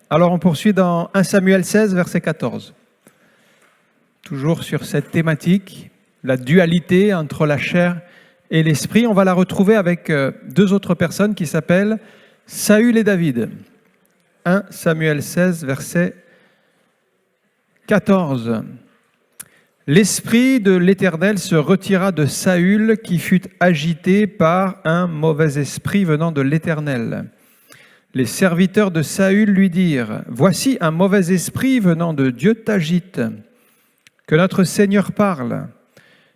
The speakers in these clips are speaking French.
Alors on poursuit dans 1 Samuel 16, verset 14. Toujours sur cette thématique, la dualité entre la chair et l'esprit. On va la retrouver avec deux autres personnes qui s'appellent Saül et David. 1 Samuel 16, verset 14. L'esprit de l'Éternel se retira de Saül qui fut agité par un mauvais esprit venant de l'Éternel. Les serviteurs de Saül lui dirent « Voici un mauvais esprit venant de Dieu t'agite. Que notre Seigneur parle.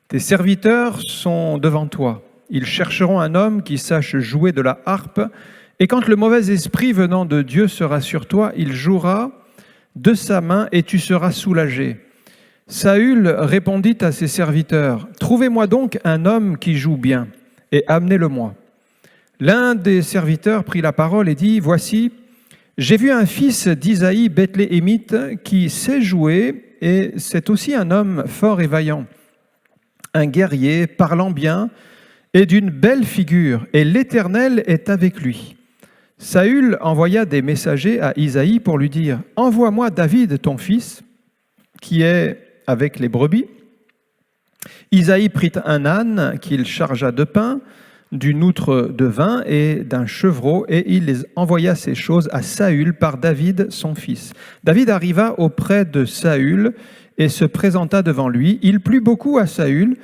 Tes serviteurs sont devant toi. Ils chercheront un homme qui sache jouer de la harpe. Et quand le mauvais esprit venant de Dieu sera sur toi, il jouera de sa main et tu seras soulagé. » Saül répondit à ses serviteurs « Trouvez-moi donc un homme qui joue bien et amenez-le-moi. » L'un des serviteurs prit la parole et dit « Voici, j'ai vu un fils d'Isaïe Bethléemite qui sait jouer et c'est aussi un homme fort et vaillant, un guerrier parlant bien et d'une belle figure, et l'Éternel est avec lui. » Saül envoya des messagers à Isaïe pour lui dire « Envoie-moi David, ton fils, qui est avec les brebis. » Isaïe prit un âne qu'il chargea de pain, d'une outre de vin et d'un chevreau, et il les envoya ces choses à Saül par David, son fils. David arriva auprès de Saül et se présenta devant lui. Il plut beaucoup à Saül,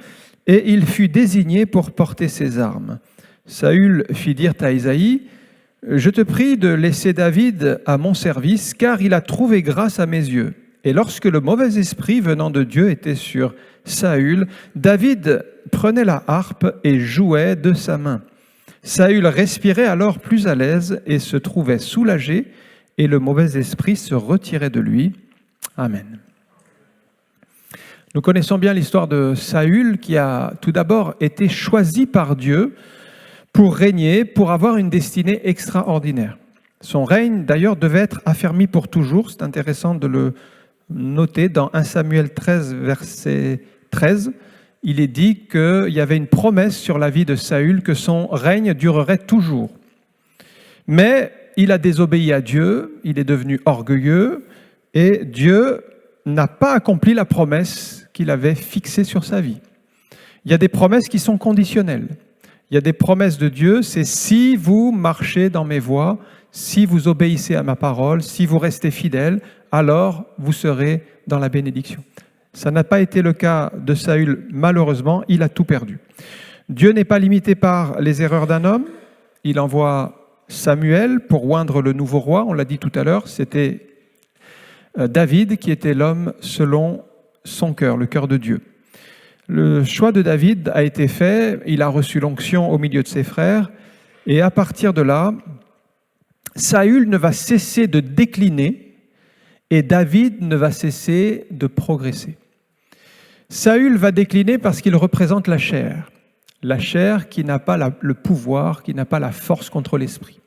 et il fut désigné pour porter ses armes. Saül fit dire à Isaïe, « Je te prie de laisser David à mon service, car il a trouvé grâce à mes yeux. » Et lorsque le mauvais esprit venant de Dieu était sur Saül, David prenait la harpe et jouait de sa main. Saül respirait alors plus à l'aise et se trouvait soulagé, et le mauvais esprit se retirait de lui. Amen. Nous connaissons bien l'histoire de Saül qui a tout d'abord été choisi par Dieu pour régner, pour avoir une destinée extraordinaire. Son règne d'ailleurs devait être affermi pour toujours, c'est intéressant de le noter dans 1 Samuel 13, verset 13, il est dit qu'il y avait une promesse sur la vie de Saül que son règne durerait toujours. Mais il a désobéi à Dieu, il est devenu orgueilleux et Dieu n'a pas accompli la promesse qu'il avait fixée sur sa vie. Il y a des promesses qui sont conditionnelles. Il y a des promesses de Dieu, c'est si vous marchez dans mes voies, si vous obéissez à ma parole, si vous restez fidèles, alors vous serez dans la bénédiction. Ça n'a pas été le cas de Saül, malheureusement, il a tout perdu. Dieu n'est pas limité par les erreurs d'un homme. Il envoie Samuel pour oindre le nouveau roi, on l'a dit tout à l'heure, c'était David qui était l'homme selon son cœur, le cœur de Dieu. Le choix de David a été fait, il a reçu l'onction au milieu de ses frères, et à partir de là, Saül ne va cesser de décliner et David ne va cesser de progresser. Saül va décliner parce qu'il représente la chair qui n'a pas le pouvoir, qui n'a pas la force contre l'esprit.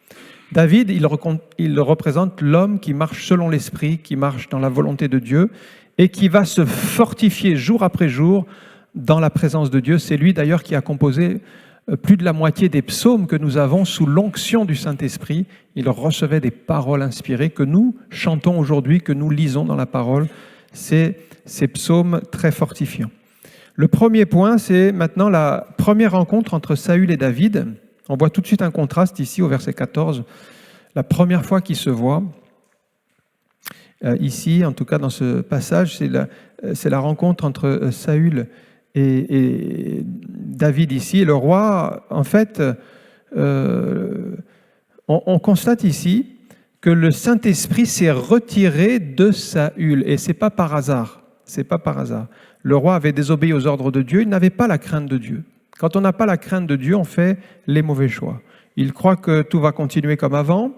David, il représente l'homme qui marche selon l'esprit, qui marche dans la volonté de Dieu et qui va se fortifier jour après jour dans la présence de Dieu. C'est lui d'ailleurs qui a composé plus de la moitié des psaumes que nous avons sous l'onction du Saint-Esprit. Il recevait des paroles inspirées que nous chantons aujourd'hui, que nous lisons dans la parole. C'est ces psaumes très fortifiants. Le premier point, c'est maintenant la première rencontre entre Saül et David. On voit tout de suite un contraste ici au verset 14. La première fois qu'ils se voient, ici, en tout cas dans ce passage, c'est la rencontre entre Saül et David ici. Et le roi, en fait, on constate ici que le Saint-Esprit s'est retiré de Saül. Et ce n'est pas par hasard. C'est pas par hasard. Le roi avait désobéi aux ordres de Dieu, il n'avait pas la crainte de Dieu. Quand on n'a pas la crainte de Dieu, on fait les mauvais choix. Il croit que tout va continuer comme avant.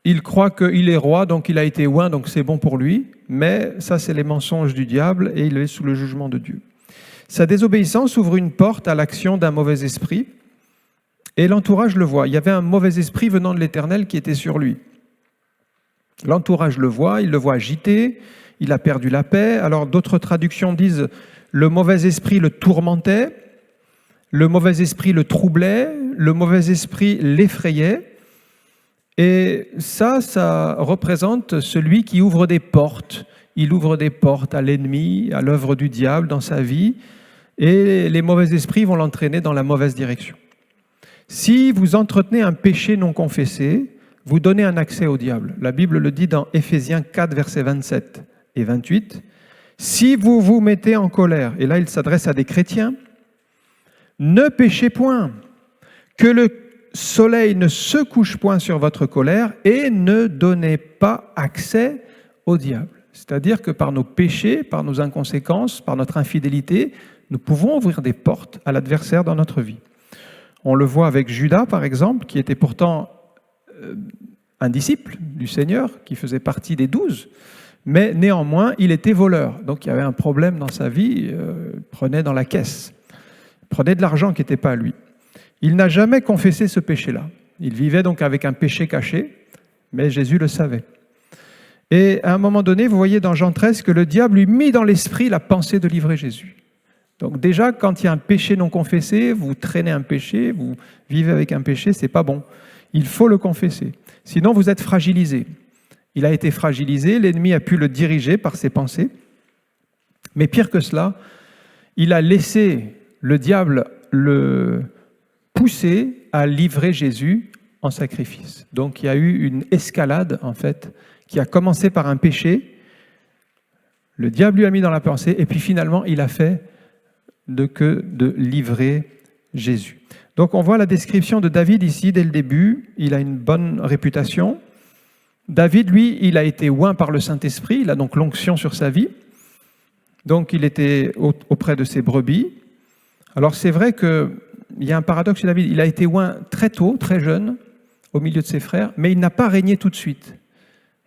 Il croit qu'il est roi, donc il a été oint, donc c'est bon pour lui. Mais ça, c'est les mensonges du diable et il est sous le jugement de Dieu. Sa désobéissance ouvre une porte à l'action d'un mauvais esprit et l'entourage le voit. Il y avait un mauvais esprit venant de l'Éternel qui était sur lui. L'entourage le voit, il le voit agité, il a perdu la paix. Alors d'autres traductions disent le mauvais esprit le tourmentait, le mauvais esprit le troublait, le mauvais esprit l'effrayait. Et ça représente celui qui ouvre des portes. Il ouvre des portes à l'ennemi, à l'œuvre du diable dans sa vie, et les mauvais esprits vont l'entraîner dans la mauvaise direction. Si vous entretenez un péché non confessé, vous donnez un accès au diable. La Bible le dit dans Éphésiens 4, versets 27 et 28. Si vous vous mettez en colère, et là il s'adresse à des chrétiens, ne péchez point, que le soleil ne se couche point sur votre colère et ne donnez pas accès au diable. C'est-à-dire que par nos péchés, par nos inconséquences, par notre infidélité, nous pouvons ouvrir des portes à l'adversaire dans notre vie. On le voit avec Judas, par exemple, qui était pourtant un disciple du Seigneur, qui faisait partie des 12, mais néanmoins, il était voleur. Donc il y avait un problème dans sa vie, il prenait dans la caisse, il prenait de l'argent qui n'était pas à lui. Il n'a jamais confessé ce péché-là. Il vivait donc avec un péché caché, mais Jésus le savait. Et à un moment donné, vous voyez dans Jean 13 que le diable lui mit dans l'esprit la pensée de livrer Jésus. Donc déjà, quand il y a un péché non confessé, vous traînez un péché, vous vivez avec un péché, c'est pas bon. Il faut le confesser. Sinon, vous êtes fragilisé. Il a été fragilisé, l'ennemi a pu le diriger par ses pensées. Mais pire que cela, il a laissé le diable le pousser à livrer Jésus en sacrifice. Donc il y a eu une escalade, en fait, qui a commencé par un péché. Le diable lui a mis dans la pensée, et puis finalement, il a fait de livrer Jésus. Donc on voit la description de David ici dès le début. Il a une bonne réputation. David, lui, il a été oint par le Saint-Esprit. Il a donc l'onction sur sa vie. Donc il était auprès de ses brebis. Alors c'est vrai qu'il y a un paradoxe chez David. Il a été oint très tôt, très jeune, au milieu de ses frères, mais il n'a pas régné tout de suite.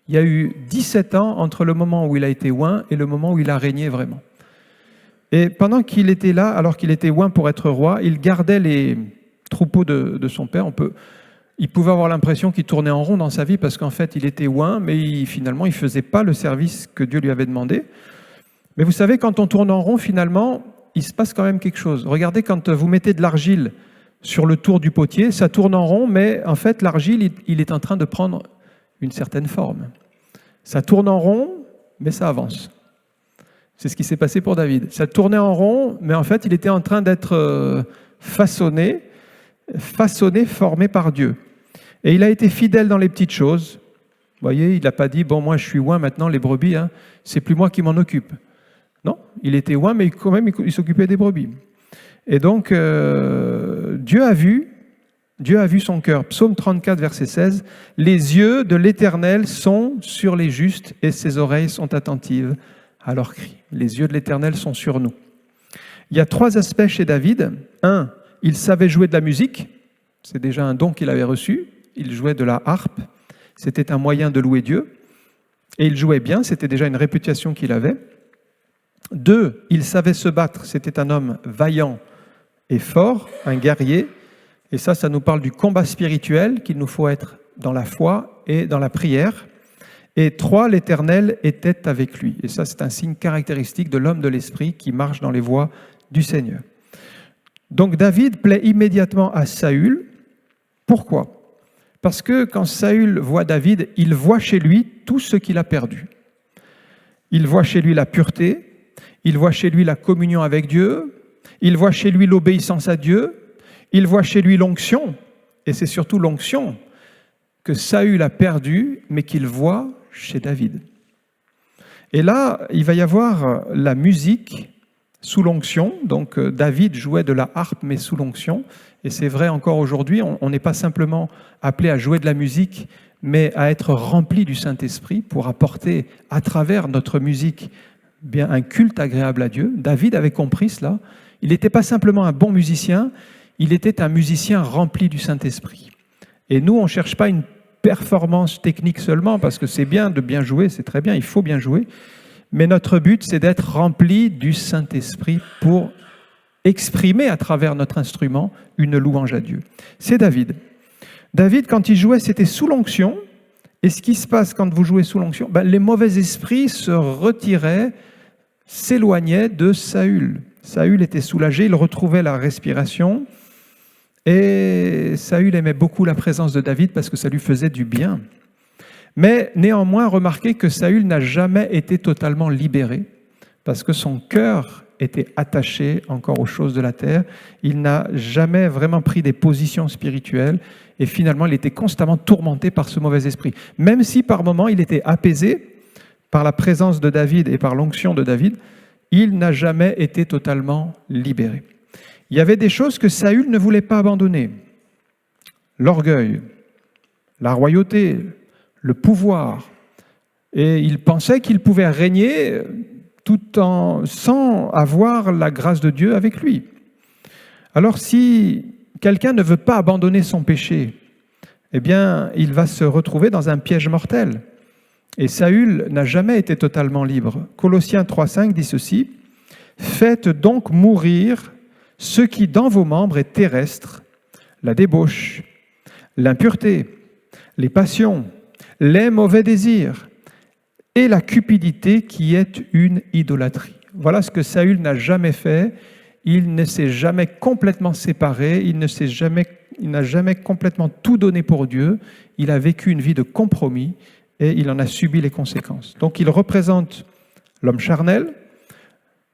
Il y a eu 17 ans entre le moment où il a été oint et le moment où il a régné vraiment. Et pendant qu'il était là, alors qu'il était oint pour être roi, il gardait les troupeaux de son père. Il pouvait avoir l'impression qu'il tournait en rond dans sa vie parce qu'en fait, il était oint, mais finalement, il ne faisait pas le service que Dieu lui avait demandé. Mais vous savez, quand on tourne en rond, finalement, il se passe quand même quelque chose. Regardez, quand vous mettez de l'argile sur le tour du potier, ça tourne en rond, mais en fait, l'argile, il est en train de prendre une certaine forme. Ça tourne en rond, mais ça avance. C'est ce qui s'est passé pour David. Ça tournait en rond, mais en fait, il était en train d'être façonné, formé par Dieu. Et il a été fidèle dans les petites choses. Vous voyez, il n'a pas dit, bon, moi je suis oint maintenant, les brebis, c'est plus moi qui m'en occupe. Non, il était oint, mais quand même, il s'occupait des brebis. Et donc, Dieu a vu son cœur. Psaume 34, verset 16, « Les yeux de l'Éternel sont sur les justes et ses oreilles sont attentives à leurs cris. » Les yeux de l'Éternel sont sur nous. Il y a 3 aspects chez David. 1, il savait jouer de la musique. C'est déjà un don qu'il avait reçu. Il jouait de la harpe. C'était un moyen de louer Dieu. Et il jouait bien. C'était déjà une réputation qu'il avait. 2, il savait se battre. C'était un homme vaillant et fort, un guerrier. Et ça nous parle du combat spirituel, qu'il nous faut être dans la foi et dans la prière. Et 3, l'Éternel était avec lui. Et ça, c'est un signe caractéristique de l'homme de l'esprit qui marche dans les voies du Seigneur. Donc David plaît immédiatement à Saül. Pourquoi ? Parce que quand Saül voit David, il voit chez lui tout ce qu'il a perdu. Il voit chez lui la pureté, il voit chez lui la communion avec Dieu, il voit chez lui l'obéissance à Dieu, il voit chez lui l'onction, et c'est surtout l'onction que Saül a perdue, mais qu'il voit chez David. Et là, il va y avoir la musique sous l'onction. Donc David jouait de la harpe, mais sous l'onction. Et c'est vrai encore aujourd'hui, on n'est pas simplement appelé à jouer de la musique, mais à être rempli du Saint-Esprit pour apporter à travers notre musique bien un culte agréable à Dieu. David avait compris cela. Il n'était pas simplement un bon musicien, il était un musicien rempli du Saint-Esprit. Et nous, on ne cherche pas une performance technique seulement, parce que c'est bien de bien jouer, c'est très bien, il faut bien jouer. Mais notre but, c'est d'être rempli du Saint-Esprit pour exprimer à travers notre instrument une louange à Dieu. C'est David. David, quand il jouait, c'était sous l'onction. Et ce qui se passe quand vous jouez sous l'onction, les mauvais esprits se retiraient, s'éloignaient de Saül. Saül était soulagé, il retrouvait la respiration. Et Saül aimait beaucoup la présence de David parce que ça lui faisait du bien. Mais néanmoins, remarquez que Saül n'a jamais été totalement libéré parce que son cœur était attaché encore aux choses de la terre. Il n'a jamais vraiment pris des positions spirituelles et finalement, il était constamment tourmenté par ce mauvais esprit. Même si par moments, il était apaisé par la présence de David et par l'onction de David, il n'a jamais été totalement libéré. Il y avait des choses que Saül ne voulait pas abandonner. L'orgueil, la royauté, le pouvoir. Et il pensait qu'il pouvait régner sans avoir la grâce de Dieu avec lui. Alors si quelqu'un ne veut pas abandonner son péché, eh bien, il va se retrouver dans un piège mortel. Et Saül n'a jamais été totalement libre. Colossiens 3,5 dit ceci, « Faites donc mourir ce qui dans vos membres est terrestre, la débauche, l'impureté, les passions, les mauvais désirs et la cupidité qui est une idolâtrie. » Voilà ce que Saül n'a jamais fait. Il ne s'est jamais complètement séparé, il n'a jamais complètement tout donné pour Dieu. Il a vécu une vie de compromis et il en a subi les conséquences. Donc il représente l'homme charnel,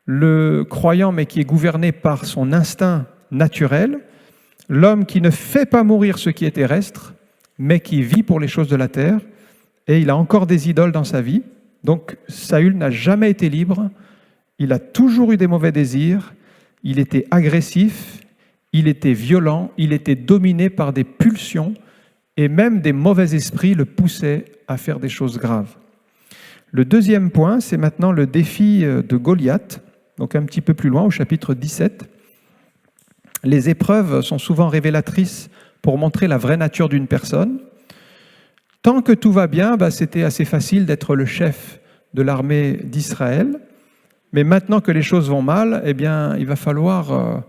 le croyant mais qui est gouverné par son instinct naturel, l'homme qui ne fait pas mourir ce qui est terrestre, mais qui vit pour les choses de la terre, et il a encore des idoles dans sa vie. Donc Saül n'a jamais été libre, il a toujours eu des mauvais désirs, il était agressif, il était violent, il était dominé par des pulsions, et même des mauvais esprits le poussaient à faire des choses graves. Le deuxième point, c'est maintenant le défi de Goliath, donc un petit peu plus loin, au chapitre 17. Les épreuves sont souvent révélatrices pour montrer la vraie nature d'une personne. Tant que tout va bien, c'était assez facile d'être le chef de l'armée d'Israël. Mais maintenant que les choses vont mal, eh bien, il va falloir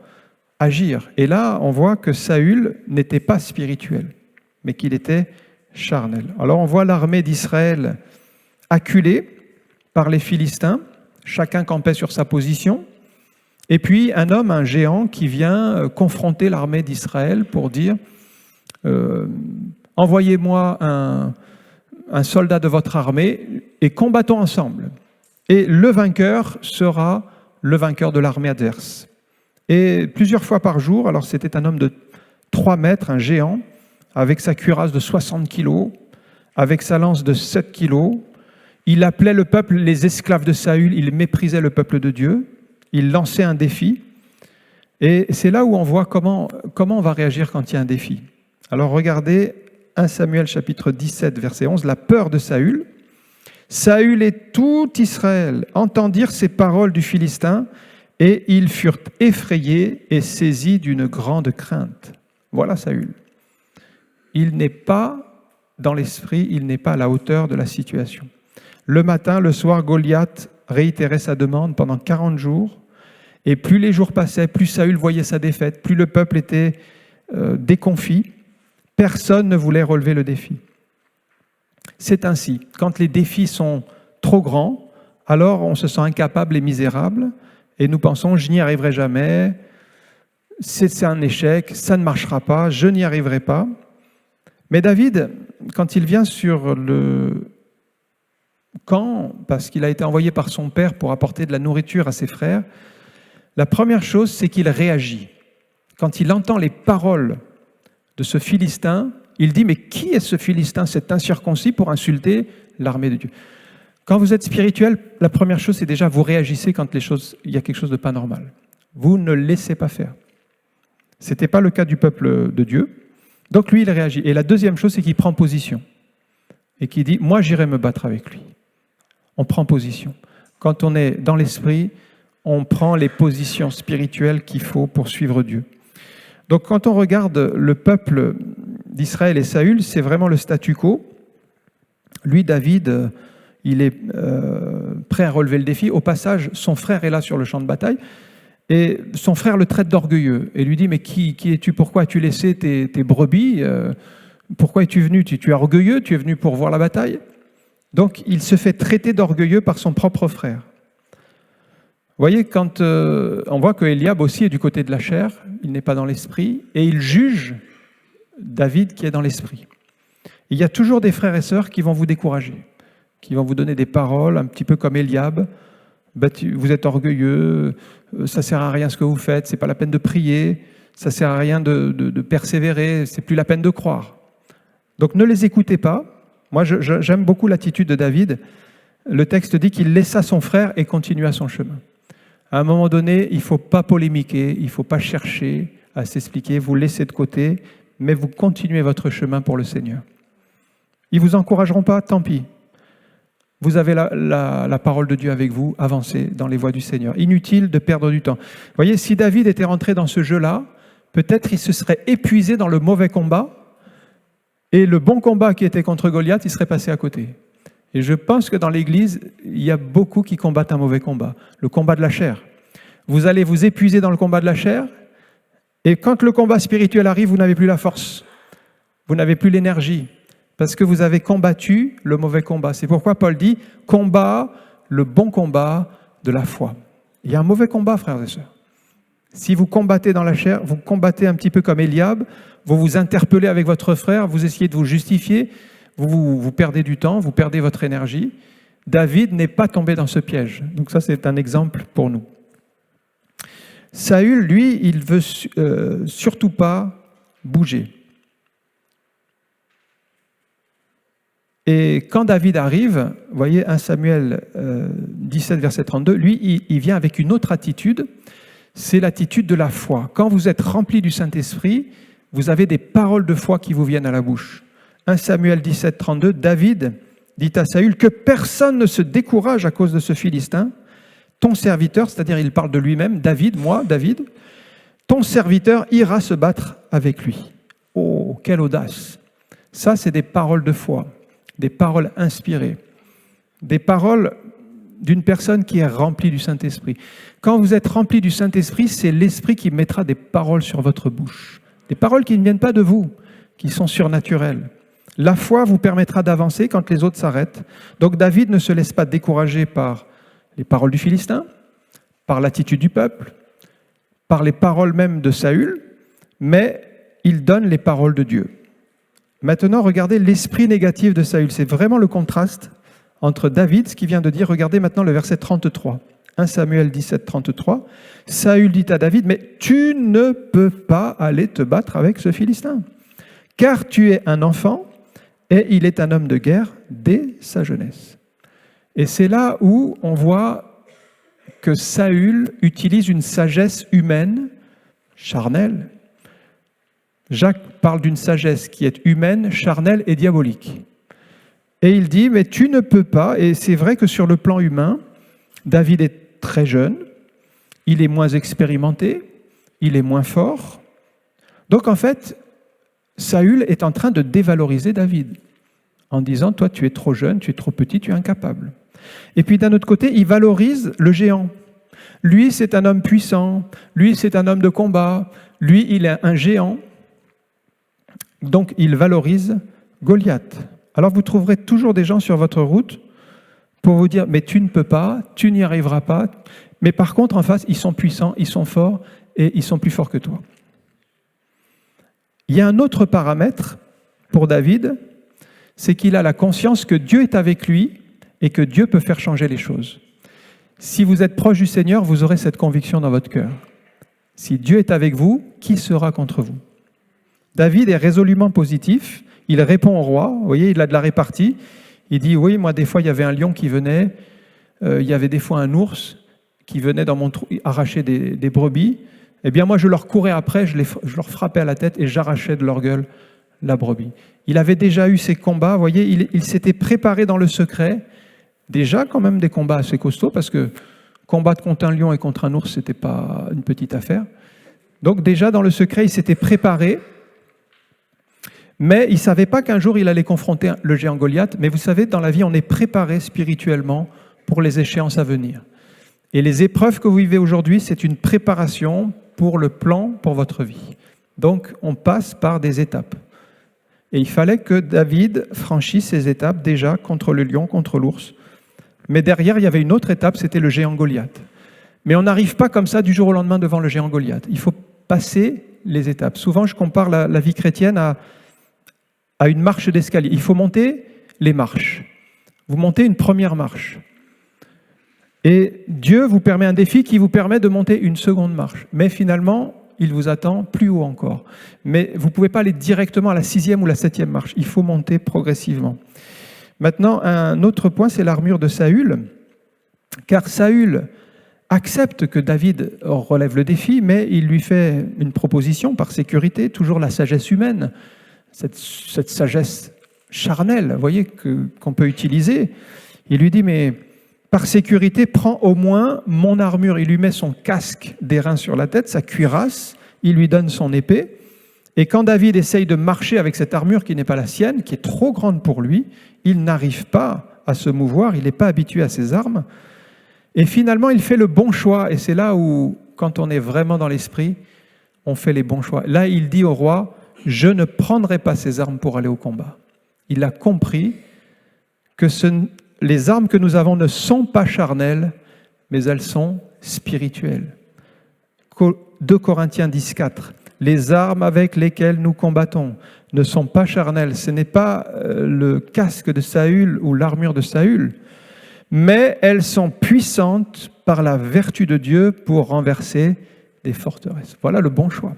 agir. Et là, on voit que Saül n'était pas spirituel, mais qu'il était charnel. Alors on voit l'armée d'Israël acculée par les Philistins, chacun campait sur sa position, et puis un homme, un géant, qui vient confronter l'armée d'Israël pour dire « Envoyez-moi un soldat de votre armée et combattons ensemble. » Et le vainqueur sera le vainqueur de l'armée adverse. Et plusieurs fois par jour, alors c'était un homme de 3 mètres, un géant, avec sa cuirasse de 60 kilos, avec sa lance de 7 kilos. Il appelait le peuple les esclaves de Saül, il méprisait le peuple de Dieu, il lançait un défi. Et c'est là où on voit comment on va réagir quand il y a un défi. Alors regardez 1 Samuel chapitre 17, verset 11, la peur de Saül. Saül et tout Israël entendirent ces paroles du Philistin et ils furent effrayés et saisis d'une grande crainte. Voilà Saül. Il n'est pas dans l'esprit, il n'est pas à la hauteur de la situation. Le matin, le soir, Goliath réitérait sa demande pendant 40 jours. Et plus les jours passaient, plus Saül voyait sa défaite, plus le peuple était déconfit. Personne ne voulait relever le défi. C'est ainsi. Quand les défis sont trop grands, alors on se sent incapable et misérable. Et nous pensons, je n'y arriverai jamais, c'est un échec, ça ne marchera pas, je n'y arriverai pas. Mais David, quand il vient sur le camp, parce qu'il a été envoyé par son père pour apporter de la nourriture à ses frères, la première chose, c'est qu'il réagit. Quand il entend les paroles de ce Philistin, il dit, mais qui est ce Philistin, cet incirconcis, pour insulter l'armée de Dieu? Quand vous êtes spirituel, la première chose, c'est déjà vous réagissez quand il y a quelque chose de pas normal. Vous ne laissez pas faire. Ce n'était pas le cas du peuple de Dieu. Donc lui, il réagit. Et la deuxième chose, c'est qu'il prend position. Et qu'il dit, moi, j'irai me battre avec lui. On prend position. Quand on est dans l'esprit, on prend les positions spirituelles qu'il faut pour suivre Dieu. Donc quand on regarde le peuple d'Israël et Saül, c'est vraiment le statu quo. Lui, David, il est prêt à relever le défi. Au passage, son frère est là sur le champ de bataille. Et son frère le traite d'orgueilleux et lui dit, mais qui es-tu? Pourquoi as-tu laissé tes brebis? Pourquoi es-tu venu? Tu es orgueilleux? Tu es venu pour voir la bataille? Donc, il se fait traiter d'orgueilleux par son propre frère. Vous voyez, quand on voit que Eliab aussi est du côté de la chair, il n'est pas dans l'esprit, et il juge David qui est dans l'esprit. Il y a toujours des frères et sœurs qui vont vous décourager, qui vont vous donner des paroles, un petit peu comme Eliab. Vous êtes orgueilleux, ça ne sert à rien ce que vous faites, ce n'est pas la peine de prier, ça ne sert à rien de persévérer, ce n'est plus la peine de croire. Donc ne les écoutez pas. Moi, j'aime beaucoup l'attitude de David. Le texte dit qu'il laissa son frère et continua son chemin. À un moment donné, il ne faut pas polémiquer, il ne faut pas chercher à s'expliquer, vous laissez de côté, mais vous continuez votre chemin pour le Seigneur. Ils ne vous encourageront pas, tant pis. Vous avez la parole de Dieu avec vous, avancez dans les voies du Seigneur. Inutile de perdre du temps. Vous voyez, si David était rentré dans ce jeu-là, peut-être il se serait épuisé dans le mauvais combat, et le bon combat qui était contre Goliath, il serait passé à côté. Et je pense que dans l'Église, il y a beaucoup qui combattent un mauvais combat, le combat de la chair. Vous allez vous épuiser dans le combat de la chair, et quand le combat spirituel arrive, vous n'avez plus la force, vous n'avez plus l'énergie, parce que vous avez combattu le mauvais combat. C'est pourquoi Paul dit « combat le bon combat de la foi ». Il y a un mauvais combat, frères et sœurs. Si vous combattez dans la chair, vous combattez un petit peu comme Eliab, vous vous interpellez avec votre frère, vous essayez de vous justifier, vous perdez du temps, vous perdez votre énergie. David n'est pas tombé dans ce piège. Donc ça, c'est un exemple pour nous. Saül, lui, il ne veut surtout pas bouger. Et quand David arrive, vous voyez, 1 Samuel 17, verset 32, lui, il vient avec une autre attitude, c'est l'attitude de la foi. Quand vous êtes rempli du Saint-Esprit, vous avez des paroles de foi qui vous viennent à la bouche. 1 Samuel 17, 32, David dit à Saül que personne ne se décourage à cause de ce Philistin. Ton serviteur, c'est-à-dire il parle de lui-même, David, moi, David, ton serviteur ira se battre avec lui. Oh, quelle audace! Ça, c'est des paroles de foi, des paroles inspirées, des paroles d'une personne qui est remplie du Saint-Esprit. Quand vous êtes rempli du Saint-Esprit, c'est l'Esprit qui mettra des paroles sur votre bouche. Des paroles qui ne viennent pas de vous, qui sont surnaturelles. La foi vous permettra d'avancer quand les autres s'arrêtent. Donc David ne se laisse pas décourager par les paroles du Philistin, par l'attitude du peuple, par les paroles même de Saül, mais il donne les paroles de Dieu. Maintenant, regardez l'esprit négatif de Saül. C'est vraiment le contraste entre David, ce qu'il vient de dire. Regardez maintenant le verset 33. 1 Samuel 17, 33. Saül dit à David, mais tu ne peux pas aller te battre avec ce Philistin, car tu es un enfant et il est un homme de guerre dès sa jeunesse. Et c'est là où on voit que Saül utilise une sagesse humaine, charnelle. Jacques parle d'une sagesse qui est humaine, charnelle et diabolique. Et il dit, mais tu ne peux pas, et c'est vrai que sur le plan humain, David est très jeune, il est moins expérimenté, il est moins fort. Donc en fait, Saül est en train de dévaloriser David, en disant, toi tu es trop jeune, tu es trop petit, tu es incapable. Et puis d'un autre côté, il valorise le géant. Lui, c'est un homme puissant, lui, c'est un homme de combat, lui, il est un géant. Donc il valorise Goliath. Alors vous trouverez toujours des gens sur votre route pour vous dire, mais tu ne peux pas, tu n'y arriveras pas. Mais par contre, en face, ils sont puissants, ils sont forts et ils sont plus forts que toi. Il y a un autre paramètre pour David, c'est qu'il a la conscience que Dieu est avec lui et que Dieu peut faire changer les choses. Si vous êtes proche du Seigneur, vous aurez cette conviction dans votre cœur. Si Dieu est avec vous, qui sera contre vous? David est résolument positif, il répond au roi, vous voyez, il a de la répartie. Il dit, oui, moi des fois il y avait un lion qui venait, il y avait des fois un ours qui venait dans mon trou arracher des brebis. Eh bien moi je leur courais après, je leur frappais à la tête et j'arrachais de leur gueule la brebis. Il avait déjà eu ces combats, vous voyez, il s'était préparé dans le secret, déjà quand même des combats assez costauds, parce que combattre contre un lion et contre un ours, ce n'était pas une petite affaire. Donc déjà dans le secret, il s'était préparé, mais il ne savait pas qu'un jour il allait confronter le géant Goliath. Mais vous savez, dans la vie, on est préparé spirituellement pour les échéances à venir. Et les épreuves que vous vivez aujourd'hui, c'est une préparation pour le plan pour votre vie. Donc on passe par des étapes. Et il fallait que David franchisse ces étapes déjà contre le lion, contre l'ours. Mais derrière, il y avait une autre étape, c'était le géant Goliath. Mais on n'arrive pas comme ça du jour au lendemain devant le géant Goliath. Il faut passer les étapes. Souvent, je compare la vie chrétienne à une marche d'escalier. Il faut monter les marches. Vous montez une première marche. Et Dieu vous permet un défi qui vous permet de monter une seconde marche. Mais finalement, il vous attend plus haut encore. Mais vous ne pouvez pas aller directement à la 6e ou la 7e marche. Il faut monter progressivement. Maintenant, un autre point, c'est l'armure de Saül. Car Saül accepte que David relève le défi, mais il lui fait une proposition par sécurité, toujours la sagesse humaine, cette sagesse charnelle, vous voyez, qu'on peut utiliser. Il lui dit, mais par sécurité, prends au moins mon armure. Il lui met son casque d'airain sur la tête, sa cuirasse, il lui donne son épée. Et quand David essaye de marcher avec cette armure qui n'est pas la sienne, qui est trop grande pour lui, il n'arrive pas à se mouvoir, il n'est pas habitué à ses armes. Et finalement, il fait le bon choix. Et c'est là où, quand on est vraiment dans l'esprit, on fait les bons choix. Là, il dit au roi, je ne prendrai pas ces armes pour aller au combat. Il a compris que les armes que nous avons ne sont pas charnelles, mais elles sont spirituelles. 2 Corinthiens 10,4. Les armes avec lesquelles nous combattons ne sont pas charnelles. Ce n'est pas le casque de Saül ou l'armure de Saül, mais elles sont puissantes par la vertu de Dieu pour renverser des forteresses. Voilà le bon choix.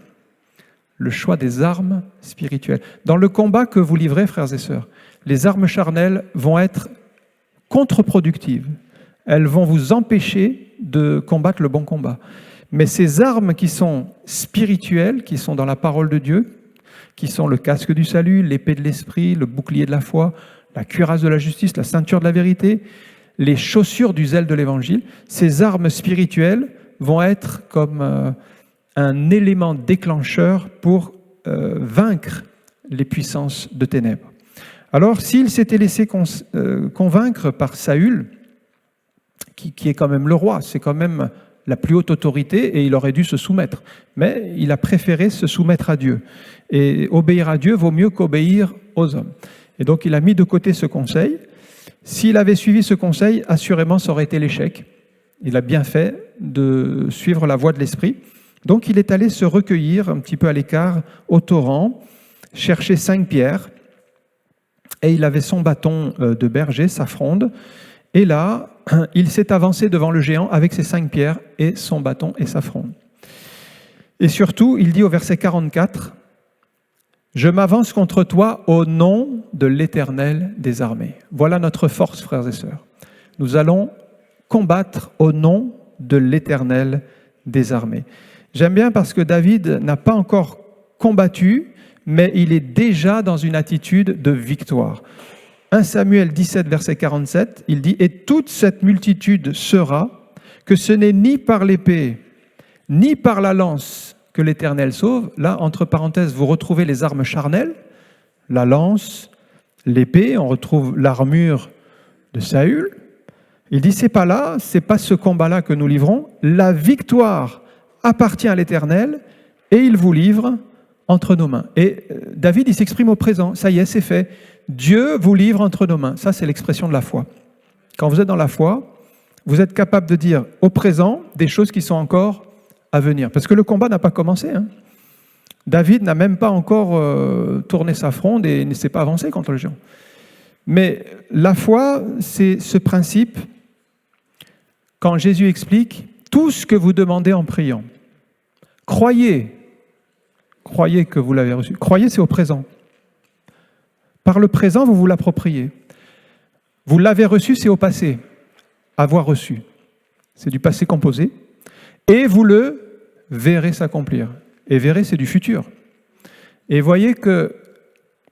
Le choix des armes spirituelles. Dans le combat que vous livrez, frères et sœurs, les armes charnelles vont être contre-productives. Elles vont vous empêcher de combattre le bon combat. Mais ces armes qui sont spirituelles, qui sont dans la parole de Dieu, qui sont le casque du salut, l'épée de l'esprit, le bouclier de la foi, la cuirasse de la justice, la ceinture de la vérité, les chaussures du zèle de l'évangile, ces armes spirituelles vont être comme un élément déclencheur pour vaincre les puissances de ténèbres. Alors, s'il s'était laissé convaincre par Saül, qui est quand même le roi, c'est quand même la plus haute autorité et il aurait dû se soumettre. Mais il a préféré se soumettre à Dieu. Et obéir à Dieu vaut mieux qu'obéir aux hommes. Et donc, il a mis de côté ce conseil. S'il avait suivi ce conseil, assurément, ça aurait été l'échec. Il a bien fait de suivre la voie de l'esprit. Donc, il est allé se recueillir un petit peu à l'écart au torrent, chercher 5 pierres, et il avait son bâton de berger, sa fronde, et là, il s'est avancé devant le géant avec ses 5 pierres et son bâton et sa fronde. Et surtout, il dit au verset 44, « Je m'avance contre toi au nom de l'Éternel des armées. » Voilà notre force, frères et sœurs. Nous allons combattre au nom de l'Éternel des armées. J'aime bien parce que David n'a pas encore combattu, mais il est déjà dans une attitude de victoire. 1 Samuel 17, verset 47, il dit « Et toute cette multitude saura que ce n'est ni par l'épée, ni par la lance que l'Éternel sauve. » Là, entre parenthèses, vous retrouvez les armes charnelles, la lance, l'épée, on retrouve l'armure de Saül. Il dit « C'est pas là, c'est pas ce combat-là que nous livrons. La victoire appartient à l'Éternel et il vous livre entre nos mains. » Et David, il s'exprime au présent. Ça y est, c'est fait. Dieu vous livre entre nos mains. Ça, c'est l'expression de la foi. Quand vous êtes dans la foi, vous êtes capable de dire au présent des choses qui sont encore à venir. Parce que le combat n'a pas commencé. David n'a même pas encore tourné sa fronde et ne s'est pas avancé contre le géant. Mais la foi, c'est ce principe, quand Jésus explique « Tout ce que vous demandez en priant, croyez que vous l'avez reçu. Croyez, c'est au présent. Par le présent, vous vous l'appropriez. Vous l'avez reçu, c'est au passé. Avoir reçu. C'est du passé composé. Et vous le verrez s'accomplir. Et verrez, c'est du futur. Et voyez que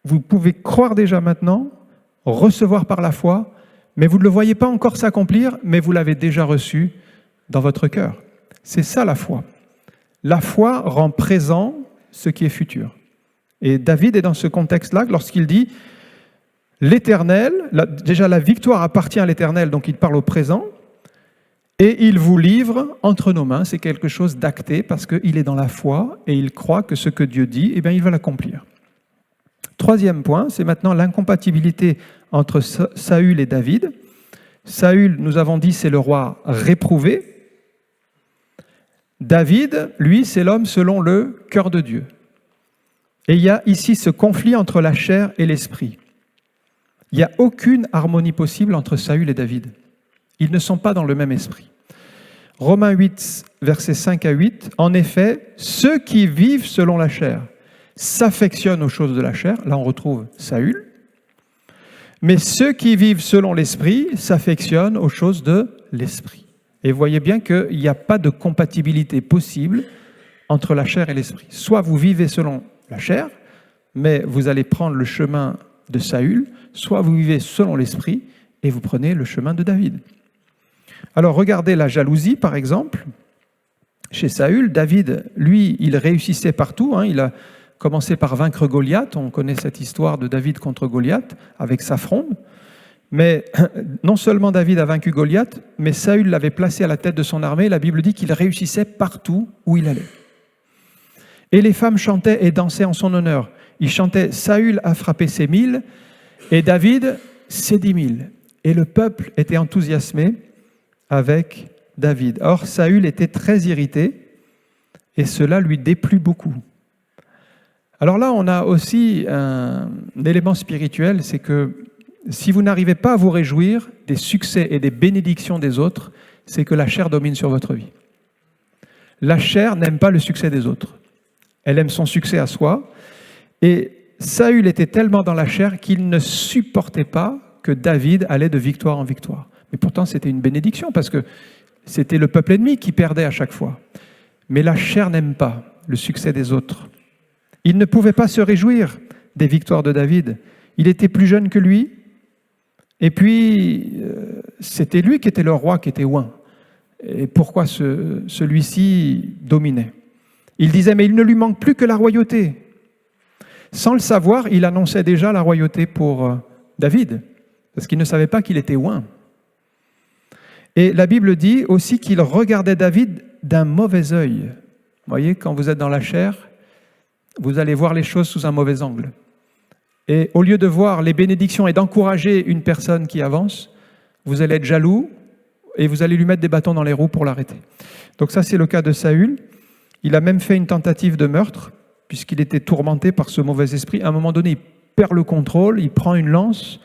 vous pouvez croire déjà maintenant, recevoir par la foi, mais vous ne le voyez pas encore s'accomplir, mais vous l'avez déjà reçu dans votre cœur. C'est ça la foi. La foi rend présent ce qui est futur. Et David est dans ce contexte-là lorsqu'il dit l'Éternel, déjà la victoire appartient à l'Éternel, donc il parle au présent, et il vous livre entre nos mains. C'est quelque chose d'acté parce qu'il est dans la foi et il croit que ce que Dieu dit, eh bien, il va l'accomplir. Troisième point, c'est maintenant l'incompatibilité entre Saül et David. Saül, nous avons dit, c'est le roi réprouvé. David, lui, c'est l'homme selon le cœur de Dieu. Et il y a ici ce conflit entre la chair et l'esprit. Il n'y a aucune harmonie possible entre Saül et David. Ils ne sont pas dans le même esprit. Romains 8, versets 5 à 8, en effet, ceux qui vivent selon la chair s'affectionnent aux choses de la chair. Là, on retrouve Saül. Mais ceux qui vivent selon l'esprit s'affectionnent aux choses de l'esprit. Et vous voyez bien qu'il n'y a pas de compatibilité possible entre la chair et l'esprit. Soit vous vivez selon la chair, mais vous allez prendre le chemin de Saül, soit vous vivez selon l'esprit et vous prenez le chemin de David. Alors regardez la jalousie par exemple. Chez Saül, David, lui, il réussissait partout. Il a commencé par vaincre Goliath. On connaît cette histoire de David contre Goliath avec sa fronde. Mais non seulement David a vaincu Goliath, mais Saül l'avait placé à la tête de son armée. La Bible dit qu'il réussissait partout où il allait. Et les femmes chantaient et dansaient en son honneur. Ils chantaient « Saül a frappé ses 1000 et David ses 10 000 ». Et le peuple était enthousiasmé avec David. Or, Saül était très irrité et cela lui déplut beaucoup. Alors là, on a aussi un élément spirituel, c'est que si vous n'arrivez pas à vous réjouir des succès et des bénédictions des autres, c'est que la chair domine sur votre vie. La chair n'aime pas le succès des autres. Elle aime son succès à soi. Et Saül était tellement dans la chair qu'il ne supportait pas que David allait de victoire en victoire. Mais pourtant, c'était une bénédiction parce que c'était le peuple ennemi qui perdait à chaque fois. Mais la chair n'aime pas le succès des autres. Il ne pouvait pas se réjouir des victoires de David. Il était plus jeune que lui. Et puis, c'était lui qui était le roi, qui était oint. Et pourquoi celui-ci dominait? Il disait, mais il ne lui manque plus que la royauté. Sans le savoir, il annonçait déjà la royauté pour David, parce qu'il ne savait pas qu'il était oint. Et la Bible dit aussi qu'il regardait David d'un mauvais œil. Vous voyez, quand vous êtes dans la chair, vous allez voir les choses sous un mauvais angle. Et au lieu de voir les bénédictions et d'encourager une personne qui avance, vous allez être jaloux et vous allez lui mettre des bâtons dans les roues pour l'arrêter. Donc ça, c'est le cas de Saül. Il a même fait une tentative de meurtre, puisqu'il était tourmenté par ce mauvais esprit. À un moment donné, il perd le contrôle, il prend une lance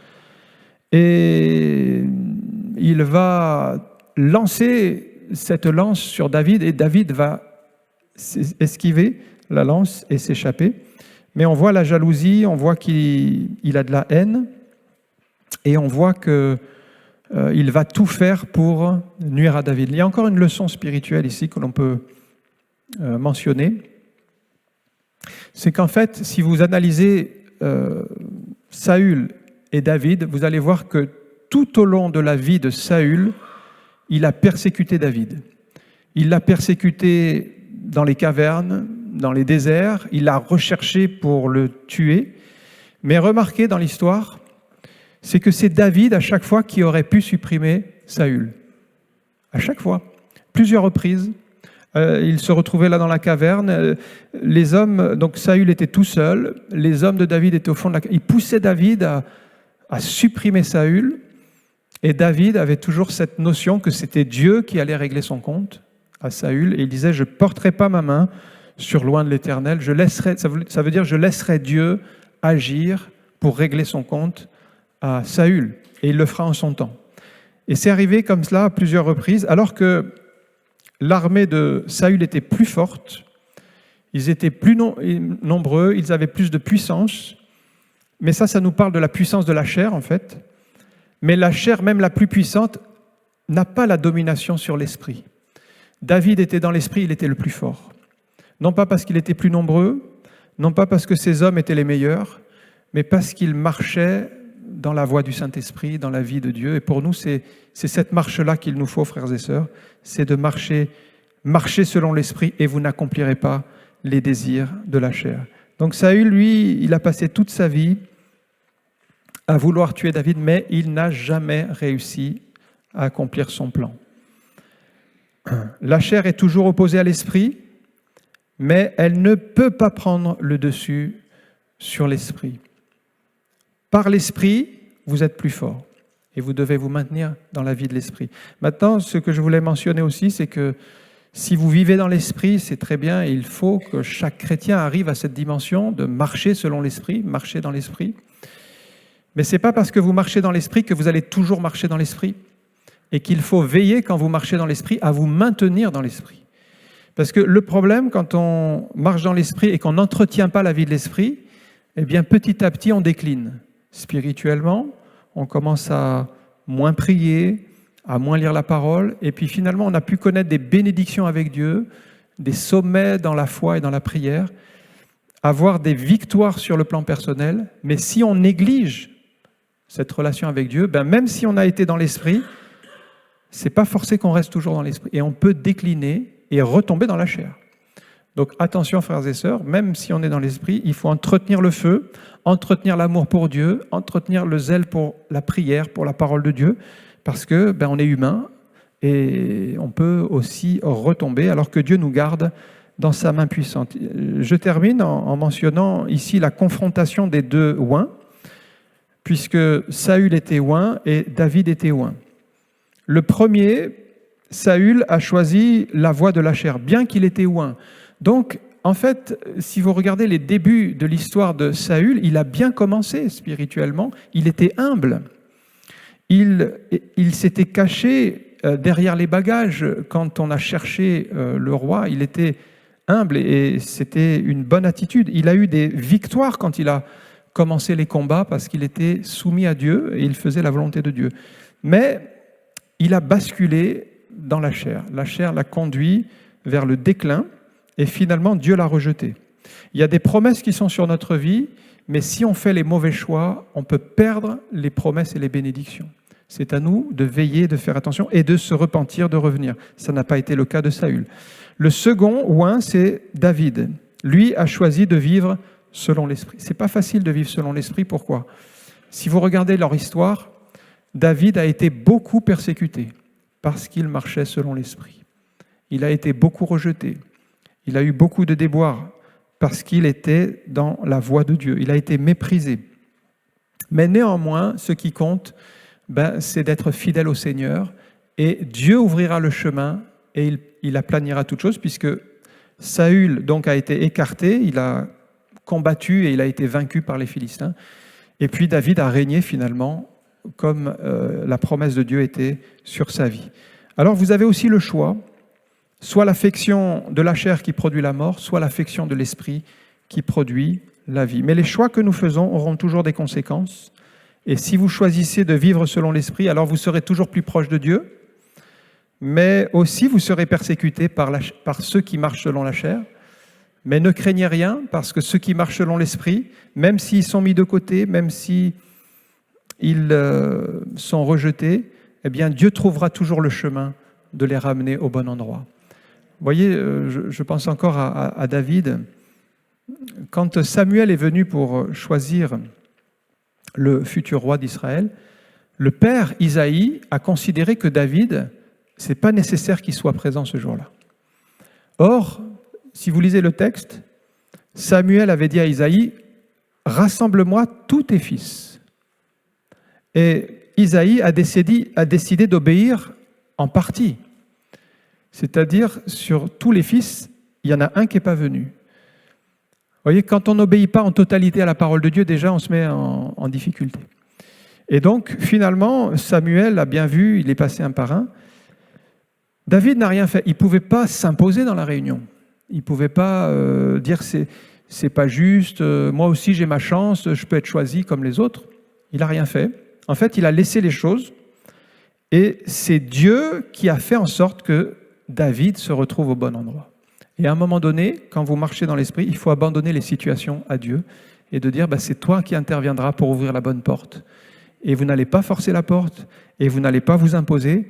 et il va lancer cette lance sur David et David va esquiver la lance et s'échapper. Mais on voit la jalousie, on voit qu'il a de la haine et on voit qu'il va tout faire pour nuire à David. Il y a encore une leçon spirituelle ici que l'on peut mentionner. C'est qu'en fait, si vous analysez Saül et David, vous allez voir que tout au long de la vie de Saül, il a persécuté David. Il l'a persécuté dans les cavernes, dans les déserts, il l'a recherché pour le tuer. Mais remarquez dans l'histoire, c'est que c'est David à chaque fois qui aurait pu supprimer Saül. À chaque fois, plusieurs reprises. Il se retrouvait là dans la caverne. Les hommes, donc Saül était tout seul, les hommes de David étaient au fond de la caverne. Ils poussaient David à supprimer Saül. Et David avait toujours cette notion que c'était Dieu qui allait régler son compte à Saül. Et il disait, je ne porterai pas ma main sur loin de l'Éternel. Ça veut dire, je laisserai Dieu agir pour régler son compte à Saül. Et il le fera en son temps. Et c'est arrivé comme cela à plusieurs reprises, alors que l'armée de Saül était plus forte, ils étaient plus nombreux, ils avaient plus de puissance. Mais ça nous parle de la puissance de la chair, en fait. Mais la chair, même la plus puissante, n'a pas la domination sur l'esprit. David était dans l'esprit, il était le plus fort. Non pas parce qu'il était plus nombreux, non pas parce que ses hommes étaient les meilleurs, mais parce qu'il marchait dans la voie du Saint-Esprit, dans la vie de Dieu. Et pour nous, c'est cette marche-là qu'il nous faut, frères et sœurs, c'est de marcher selon l'Esprit et vous n'accomplirez pas les désirs de la chair. Donc Saül, lui, il a passé toute sa vie à vouloir tuer David, mais il n'a jamais réussi à accomplir son plan. La chair est toujours opposée à l'Esprit, mais elle ne peut pas prendre le dessus sur l'Esprit. Par l'Esprit, vous êtes plus fort et vous devez vous maintenir dans la vie de l'Esprit. Maintenant, ce que je voulais mentionner aussi, c'est que Si vous vivez dans l'esprit, c'est très bien, et il faut que chaque chrétien arrive à cette dimension de marcher selon l'esprit, marcher dans l'esprit. Mais ce n'est pas parce que vous marchez dans l'esprit que vous allez toujours marcher dans l'esprit, et qu'il faut veiller quand vous marchez dans l'esprit à vous maintenir dans l'esprit. Parce que le problème, quand on marche dans l'esprit et qu'on n'entretient pas la vie de l'esprit, eh bien petit à petit on décline. Spirituellement, on commence à moins prier, à moins lire la parole, et puis finalement on a pu connaître des bénédictions avec Dieu, des sommets dans la foi et dans la prière, avoir des victoires sur le plan personnel, mais si on néglige cette relation avec Dieu, ben même si on a été dans l'esprit, c'est pas forcé qu'on reste toujours dans l'esprit, et on peut décliner et retomber dans la chair. Donc attention frères et sœurs, même si on est dans l'esprit, il faut entretenir le feu, entretenir l'amour pour Dieu, entretenir le zèle pour la prière, pour la parole de Dieu, parce que on est humain et on peut aussi retomber alors que Dieu nous garde dans sa main puissante. Je termine en mentionnant ici la confrontation des deux oins, puisque Saül était oint et David était oint. Le premier, Saül, a choisi la voie de la chair, bien qu'il était oint. Donc, en fait, si vous regardez les débuts de l'histoire de Saül, il a bien commencé spirituellement, il était humble. Il s'était caché derrière les bagages quand on a cherché le roi, il était humble et c'était une bonne attitude. Il a eu des victoires quand il a commencé les combats parce qu'il était soumis à Dieu et il faisait la volonté de Dieu. Mais il a basculé dans la chair. La chair l'a conduit vers le déclin et finalement Dieu l'a rejeté. Il y a des promesses qui sont sur notre vie, mais si on fait les mauvais choix, on peut perdre les promesses et les bénédictions. C'est à nous de veiller, de faire attention et de se repentir, de revenir. Ça n'a pas été le cas de Saül. Le second oint, c'est David. Lui a choisi de vivre selon l'esprit. C'est pas facile de vivre selon l'esprit. Pourquoi ? Si vous regardez leur histoire, David a été beaucoup persécuté parce qu'il marchait selon l'esprit. Il a été beaucoup rejeté. Il a eu beaucoup de déboires parce qu'il était dans la voie de Dieu. Il a été méprisé. Mais néanmoins, ce qui compte, c'est d'être fidèle au Seigneur et Dieu ouvrira le chemin et il aplanira toutes choses puisque Saül donc a été écarté, il a combattu et il a été vaincu par les Philistins. Et puis David a régné finalement comme la promesse de Dieu était sur sa vie. Alors vous avez aussi le choix, soit l'affection de la chair qui produit la mort, soit l'affection de l'esprit qui produit la vie. Mais les choix que nous faisons auront toujours des conséquences. Et si vous choisissez de vivre selon l'esprit, alors vous serez toujours plus proche de Dieu, mais aussi vous serez persécutés par ceux qui marchent selon la chair. Mais ne craignez rien, parce que ceux qui marchent selon l'esprit, même s'ils sont mis de côté, même s'ils sont rejetés, eh bien Dieu trouvera toujours le chemin de les ramener au bon endroit. Vous voyez, je pense encore à David. Quand Samuel est venu pour choisir le futur roi d'Israël, le père Isaïe a considéré que David, ce n'est pas nécessaire qu'il soit présent ce jour-là. Or, si vous lisez le texte, Samuel avait dit à Isaïe, « Rassemble-moi tous tes fils ». Et Isaïe a décidé d'obéir en partie. C'est-à-dire, sur tous les fils, il y en a un qui n'est pas venu. Vous voyez, quand on n'obéit pas en totalité à la parole de Dieu, déjà on se met en difficulté. Et donc, finalement, Samuel a bien vu, il est passé un par un. David n'a rien fait. Il ne pouvait pas s'imposer dans la réunion. Il ne pouvait pas dire c'est pas juste, moi aussi j'ai ma chance, je peux être choisi comme les autres. Il n'a rien fait. En fait, il a laissé les choses et c'est Dieu qui a fait en sorte que David se retrouve au bon endroit. Et à un moment donné, quand vous marchez dans l'esprit, il faut abandonner les situations à Dieu et de dire c'est toi qui interviendras pour ouvrir la bonne porte. Et vous n'allez pas forcer la porte et vous n'allez pas vous imposer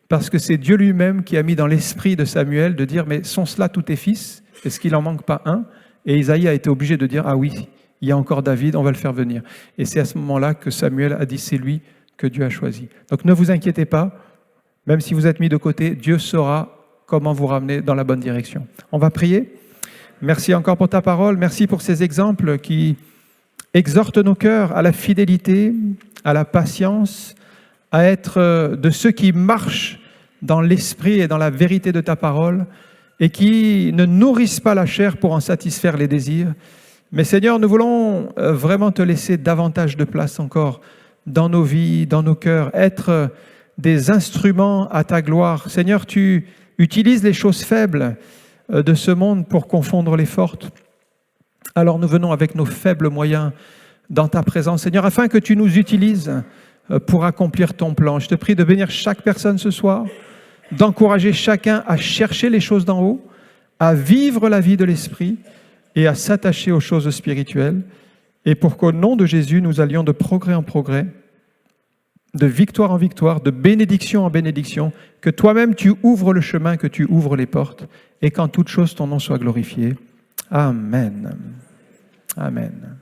parce que c'est Dieu lui-même qui a mis dans l'esprit de Samuel de dire mais sont cela tous tes fils ? Est-ce qu'il n'en manque pas un ? Et Isaïe a été obligé de dire ah oui, il y a encore David, on va le faire venir. Et c'est à ce moment-là que Samuel a dit c'est lui que Dieu a choisi. Donc ne vous inquiétez pas, même si vous êtes mis de côté, Dieu saura comment vous ramener dans la bonne direction. On va prier. Merci encore pour ta parole. Merci pour ces exemples qui exhortent nos cœurs à la fidélité, à la patience, à être de ceux qui marchent dans l'esprit et dans la vérité de ta parole et qui ne nourrissent pas la chair pour en satisfaire les désirs. Mais Seigneur, nous voulons vraiment te laisser davantage de place encore dans nos vies, dans nos cœurs, être des instruments à ta gloire. Seigneur, tu utilises les choses faibles de ce monde pour confondre les fortes. Alors nous venons avec nos faibles moyens dans ta présence, Seigneur, afin que tu nous utilises pour accomplir ton plan. Je te prie de bénir chaque personne ce soir, d'encourager chacun à chercher les choses d'en haut, à vivre la vie de l'Esprit et à s'attacher aux choses spirituelles. Et pour qu'au nom de Jésus, nous allions de progrès en progrès, de victoire en victoire, de bénédiction en bénédiction, que toi-même tu ouvres le chemin, que tu ouvres les portes, et qu'en toute chose ton nom soit glorifié. Amen. Amen.